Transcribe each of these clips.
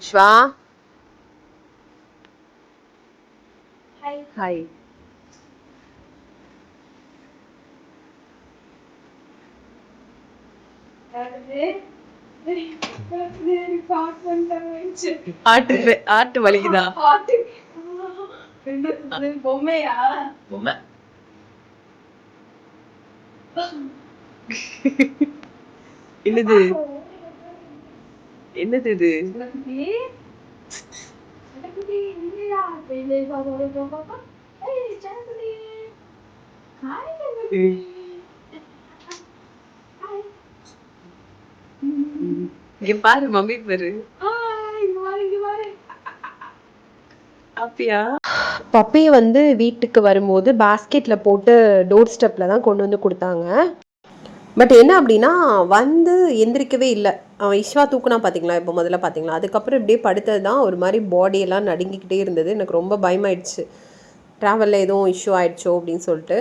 Vishwa hi. ஆட்டு வலிக்குதா? பொம்மையா? பொம்மை என்னது என்னது இது? இங்க பாரு, மம்மி பாரு. அப்படியா? பப்பி வந்து வீட்டுக்கு வரும்போது பாஸ்கெட்ல போட்டு டோர் ஸ்டெப்ல தான் கொண்டு வந்து கொடுத்தாங்க. பட் என்ன அப்படின்னா வந்து எந்திரிக்கவே இல்லை. அவன் இஷ்வா தூக்குனா பார்த்தீங்களா, இப்போ முதல்ல பார்த்தீங்களா, அதுக்கப்புறம் இப்படியே படுத்தது தான் ஒரு மாதிரி பாடியெல்லாம் நடுங்கிக்கிட்டே இருந்தது. எனக்கு ரொம்ப பயமாயிடுச்சு, ட்ராவலில் எதுவும் இஷ்யூ ஆயிடுச்சோ அப்படின்னு சொல்லிட்டு.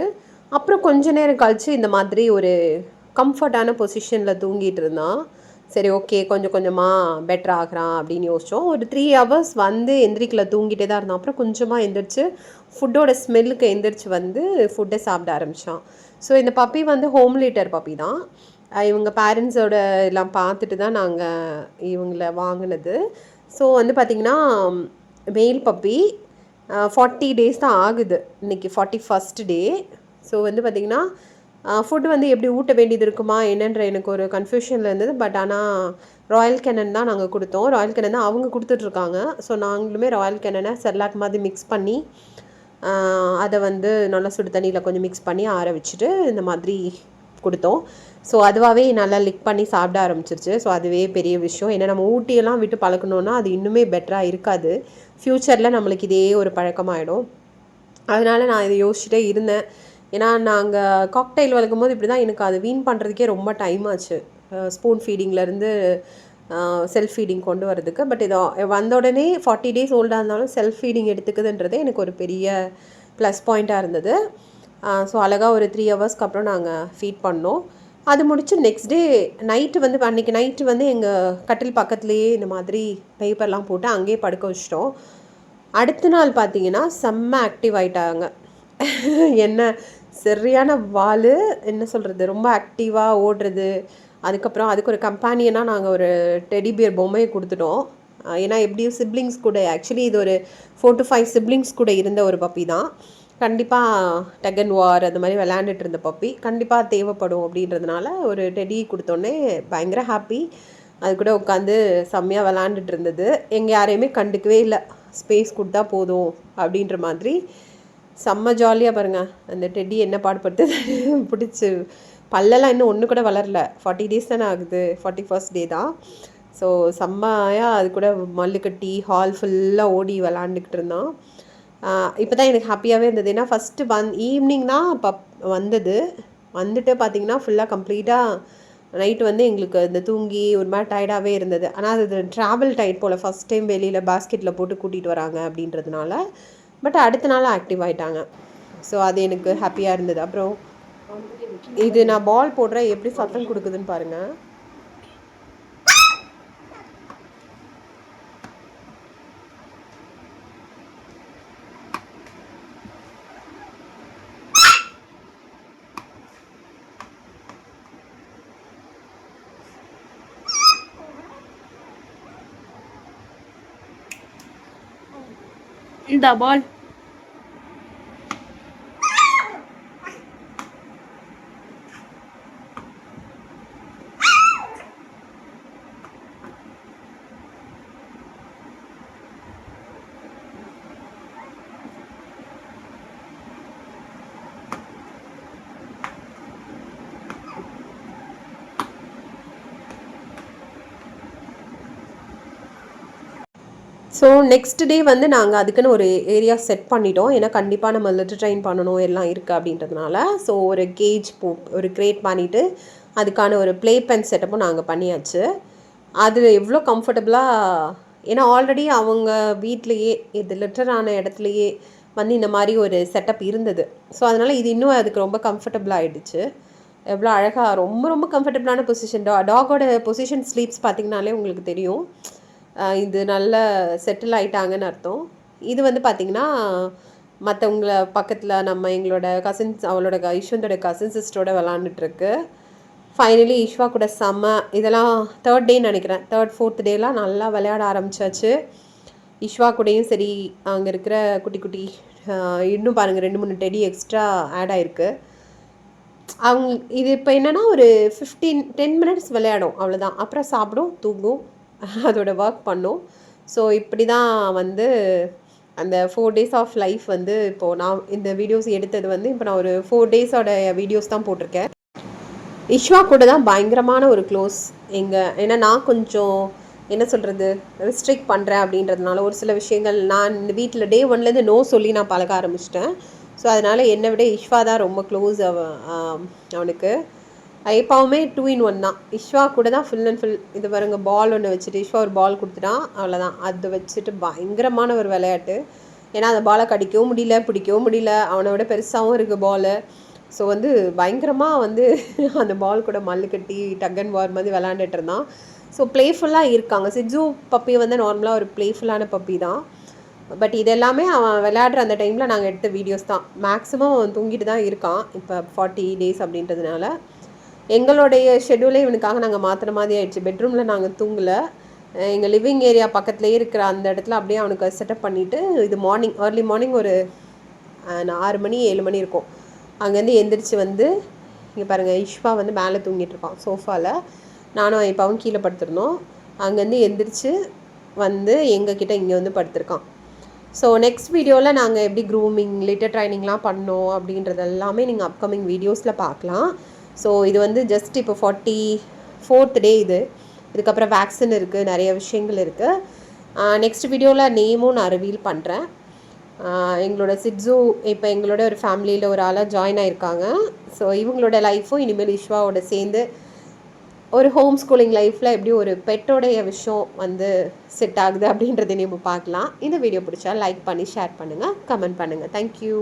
அப்புறம் கொஞ்ச நேரம் கழித்து இந்த மாதிரி ஒரு கம்ஃபர்டான பொசிஷனில் தூங்கிட்டு இருந்தான். சரி, ஓகே, கொஞ்சம் கொஞ்சமாக பெட்டர் ஆகிறான் அப்படின்னு யோசித்தோம். ஒரு 3 ஹவர்ஸ் வந்து எந்திரிக்கல, தூங்கிட்டே தான் இருந்தான். அப்புறம் கொஞ்சமாக எந்திரிச்சு ஃபுட்டோட ஸ்மெல்லுக்கு எந்திரிச்சு வந்து ஃபுட்டை சாப்பிட ஆரம்பித்தான். ஸோ இந்த பப்பி வந்து ஹோம் லிட்டர் பப்பி தான். இவங்க பேரண்ட்ஸோட எல்லாம் பார்த்துட்டு தான் நாங்கள் இவங்கள வாங்கினது. ஸோ வந்து பார்த்திங்கன்னா மெயில் பப்பி 40 டேஸ் தான் ஆகுது, இன்றைக்கி 41st டே. ஸோ வந்து பார்த்திங்கன்னா ஃபுட்டு வந்து எப்படி ஊட்ட வேண்டியது இருக்குமா என்னன்ற எனக்கு ஒரு கன்ஃபியூஷனில் இருந்தது. பட் ஆனால் ராயல் கேனன் தான் நாங்கள் கொடுத்தோம். ராயல் கேனன் தான் அவங்க கொடுத்துட்ருக்காங்க. ஸோ நாங்களுமே ராயல் கேனனை செர்லாக் மாதிரி மிக்ஸ் பண்ணி அதை வந்து நல்லா சுடு தண்ணியில் கொஞ்சம் மிக்ஸ் பண்ணி ஆற வச்சுட்டு இந்த மாதிரி கொடுத்தோம். ஸோ அதுவாகவே நல்லா லிக் பண்ணி சாப்பிட ஆரம்பிச்சிருச்சு. ஸோ அதுவே பெரிய விஷயம். ஏன்னா நம்ம ஊட்டியெல்லாம் விட்டு பழக்கணுன்னா அது இன்னுமே பெட்டராக இருக்காது. ஃப்யூச்சரில் நம்மளுக்கு இதே ஒரு பழக்கமாகிடும். அதனால் நான் இதை யோசிச்சுட்டே இருந்தேன். ஏன்னா நாங்கள் காக்டெயில் வளர்க்கும் போது இப்படி தான், எனக்கு அது வீண் பண்ணுறதுக்கே ரொம்ப டைம் ஆச்சு, ஸ்பூன் ஃபீடிங்லேருந்து செல்ஃப் ஃபீடிங் கொண்டு வரதுக்கு. பட் இதை வந்த உடனே 40 டேஸ் ஓல்டாக இருந்தாலும் செல்ஃப் ஃபீடிங் எடுத்துக்குதுன்றதே எனக்கு ஒரு பெரிய ப்ளஸ் பாயிண்ட்டாக இருந்தது. ஸோ அழகாக ஒரு 3 ஹவர்ஸ்க்கு அப்புறம் நாங்கள் ஃபீட் பண்ணோம். அது முடிச்சு நெக்ஸ்ட் டே நைட்டு வந்து அன்றைக்கி நைட்டு வந்து எங்கள் கட்டில் பக்கத்துலேயே இந்த மாதிரி பேப்பர்லாம் போட்டு அங்கேயே படுக்க வச்சிட்டோம். அடுத்த நாள் பார்த்தீங்கன்னா செம்ம ஆக்டிவ் ஆகிட்டாங்க. என்ன சரியான வால், என்ன சொல்கிறது, ரொம்ப ஆக்டிவாக ஓடுறது. அதுக்கப்புறம் அதுக்கு ஒரு கம்பேனியனாக நாங்கள் ஒரு டெடி பியர் பொம்மையை கொடுத்துட்டோம். ஏன்னா எப்படியும் சிப்ளிங்ஸ் கூட, ஆக்சுவலி இது ஒரு 4 to 5 சிப்ளிங்ஸ் கூட இருந்த ஒரு பப்பி தான். கண்டிப்பாக டக் அண்ட் வார் அந்த மாதிரி விளையாண்டுட்டு இருந்த பப்பி கண்டிப்பாக தேவைப்படும் அப்படின்றதுனால ஒரு டெடி கொடுத்தோன்னே பயங்கர ஹாப்பி. அது கூட உட்காந்து செம்மையாக விளாண்டுட்டு இருந்தது. எங்கள் யாரையுமே கண்டுக்கவே இல்லை, ஸ்பேஸ் கொடுத்தா போதும் அப்படின்ற மாதிரி செம்ம ஜாலியாக பாருங்கள். அந்த டெட்டி என்ன பாடுபட்டு பிடிச்சி பல்லெல்லாம் இன்னும் ஒன்று கூட வளரல, 40 டேஸ் தானே ஆகுது, 41st டே தான். ஸோ செம்மையாக அது கூட மல்லு கட்டி ஹால் ஃபுல்லாக ஓடி விளாண்டுக்கிட்டு இருந்தான். இப்போ தான் எனக்கு ஹாப்பியாகவே இருந்தது. ஏன்னா ஃபஸ்ட்டு ஈவினிங் தான் வந்தது. வந்துட்டு பார்த்திங்கன்னா ஃபுல்லாக கம்ப்ளீட்டாக நைட்டு வந்து எங்களுக்கு இந்த தூங்கி ஒரு மாதிரி டயர்டாகவே இருந்தது. ஆனால் அது ட்ராவல் டயர்ட் போல், ஃபஸ்ட் டைம் வெளியில் பாஸ்கெட்டில் போட்டு கூட்டிகிட்டு வராங்க அப்படின்றதுனால. பட் அடுத்த நாள் ஆக்டிவ் ஆகிட்டாங்க. ஸோ அது எனக்கு ஹாப்பியாக இருந்தது. அப்புறம் இது நான் பால் போடுறேன், எப்படி சத்தம் கொடுக்குதுன்னு பாருங்கள். இந்த பால் ஸோ நெக்ஸ்ட் டே வந்து நாங்கள் அதுக்குன்னு ஒரு ஏரியா செட் பண்ணிட்டோம். ஏன்னா கண்டிப்பாக நம்ம லிட்டர் ட்ரெயின் பண்ணணும் எல்லாம் இருக்குது அப்படின்றதுனால. ஸோ ஒரு கேஜ் ஒரு க்ரியேட் பண்ணிவிட்டு அதுக்கான ஒரு ப்ளே பென் செட்டப்பும் நாங்கள் பண்ணியாச்சு. அது எவ்வளோ கம்ஃபர்டபுளாக, ஏன்னா ஆல்ரெடி அவங்க வீட்லேயே இது லிட்டர் ஆன இடத்துலையே வந்து இந்த மாதிரி ஒரு செட்டப் இருந்தது. ஸோ அதனால் இது இன்னும் அதுக்கு ரொம்ப கம்ஃபர்டபுளாக ஆகிடுச்சு. எவ்வளோ அழகாக ரொம்ப ரொம்ப கம்ஃபர்டபுளான பொசிஷன். டாகோட பொசிஷன் ஸ்லீப்ஸ் பார்த்திங்கனாலே உங்களுக்கு தெரியும். இது நல்ல செட்டில் ஆயிட்டாங்கன்னு அர்த்தம். இது வந்து பார்த்திங்கன்னா மற்றவங்கள பக்கத்தில் நம்ம எங்களோட கசின்ஸ் அவளோட யஷ்வந்தோட கசின் சிஸ்டரோட விளாண்டுட்டுருக்கு. ஃபைனலி ஈஷ்வா கூட செம்ம இதெல்லாம் 3rd டேன்னு நினைக்கிறேன். 3rd 4th டேலாம் நல்லா விளையாட ஆரம்பிச்சாச்சு. ஈஷ்வா கூடயும் சரி, அங்கே இருக்கிற குட்டி குட்டி இன்னும் பாருங்கள் 2-3 டெடி எக்ஸ்ட்ரா ஆட் ஆகிருக்கு. அவங்க இது இப்போ என்னென்னா ஒரு 10 மினிட்ஸ் விளையாடும், அவ்வளோதான். அப்புறம் சாப்பிடும், தூங்கும், அதோட ஒர்க் பண்ணும். ஸோ இப்படி தான் வந்து அந்த 4 டேஸ் ஆஃப் லைஃப் வந்து இப்போது நான் இந்த வீடியோஸ் எடுத்தது வந்து இப்போ நான் ஒரு 4 டேஸோட வீடியோஸ் தான் போட்டிருக்கேன். ஈஷ்வா கூட தான் பயங்கரமான ஒரு க்ளோஸ் ஏன்னா நான் கொஞ்சம் என்ன சொல்கிறது ரெஸ்ட்ரிக்ட் பண்ணுறேன் அப்படின்றதுனால ஒரு சில விஷயங்கள் நான் இந்த வீட்டில் டே 1லேருந்து நோ சொல்லி நான் பழக ஆரம்பிச்சிட்டேன். ஸோ அதனால் என்னை விட ஈஷ்வா தான் ரொம்ப க்ளோஸ் அவனுக்கு. எப்போவுமே 2 in 1 தான். ஈஷ்வா கூட தான் ஃபுல் அண்ட் ஃபுல். இது பாருங்க பால் ஒன்று வச்சுட்டு ஈஷ்வா ஒரு பால் கொடுத்துட்டான், அவ்வளோதான். அதை வச்சுட்டு பயங்கரமான ஒரு விளையாட்டு. ஏன்னா அந்த பாலை கடிக்கவும் முடியல, பிடிக்கவும் முடியல, அவனை விட பெருசாகவும் இருக்குது பாலு. ஸோ வந்து பயங்கரமாக வந்து அந்த பால் கூட மல்லு கட்டி டக் அண்ட் வார் மாதிரி விளாண்டுட்டு இருந்தான். ஸோ ப்ளேஃபுல்லாக இருக்காங்க. சிட்ஜு பப்பி வந்து நார்மலாக ஒரு ப்ளேஃபுல்லான பப்பி தான். பட் இது எல்லாமே அவன் விளையாடுற அந்த டைமில் நாங்கள் எடுத்த வீடியோஸ் தான். மேக்ஸிமம் அவன் தூங்கிட்டு தான் இருக்கான் இப்போ 40 டேஸ் அப்படின்றதுனால. எங்களுடைய ஷெட்யூலே இவனுக்காக நாங்கள் மாற்றுற மாதிரி ஆயிடுச்சு. பெட்ரூமில் நாங்கள் தூங்கலை, எங்கள் லிவிங் ஏரியா பக்கத்துலேயே இருக்கிற அந்த இடத்துல அப்படியே அவனுக்கு செட்டப் பண்ணிவிட்டு இது ஏர்லி மார்னிங் ஒரு 6 மணி 7 மணி இருக்கும். அங்கேருந்து எந்திரிச்சு வந்து இங்கே பாருங்கள் ஈஷ்வா வந்து மேலே தூங்கிட்டுருக்கான் சோஃபாவில், நானும் ஐப்பாவும் கீழே படுத்திருந்தோம். அங்கேருந்து எந்திரிச்சு வந்து எங்ககிட்ட இங்கே வந்து படுத்திருக்கான். ஸோ நெக்ஸ்ட் வீடியோவில் நாங்கள் எப்படி க்ரூமிங் லிட்டர் ட்ரைனிங்லாம் பண்ணோம் அப்படின்றது எல்லாமே நீங்கள் அப்கமிங் வீடியோஸில் பார்க்கலாம். ஸோ இது வந்து ஜஸ்ட் இப்போ 44th டே இதுக்கப்புறம் வேக்சின் இருக்குது, நிறைய விஷயங்கள் இருக்குது. நெக்ஸ்ட் வீடியோவில் நேமும் நான் ரிவீல் பண்ணுறேன். எங்களோட சிட்ஜு இப்போ எங்களோட ஒரு ஃபேமிலியில் ஒரு ஆளாக ஜாயின் ஆகிருக்காங்க. ஸோ இவங்களோட லைஃப்பும் இனிமேல் ஈஷ்வாவோட சேர்ந்து ஒரு ஹோம் ஸ்கூலிங் லைஃப்பில் எப்படி ஒரு பெட்டோடைய விஷயம் வந்து செட் ஆகுது அப்படின்றத நம்ம பார்க்கலாம். இந்த வீடியோ பிடிச்சா லைக் பண்ணி ஷேர் பண்ணுங்கள், கமெண்ட் பண்ணுங்கள். தேங்க்யூ.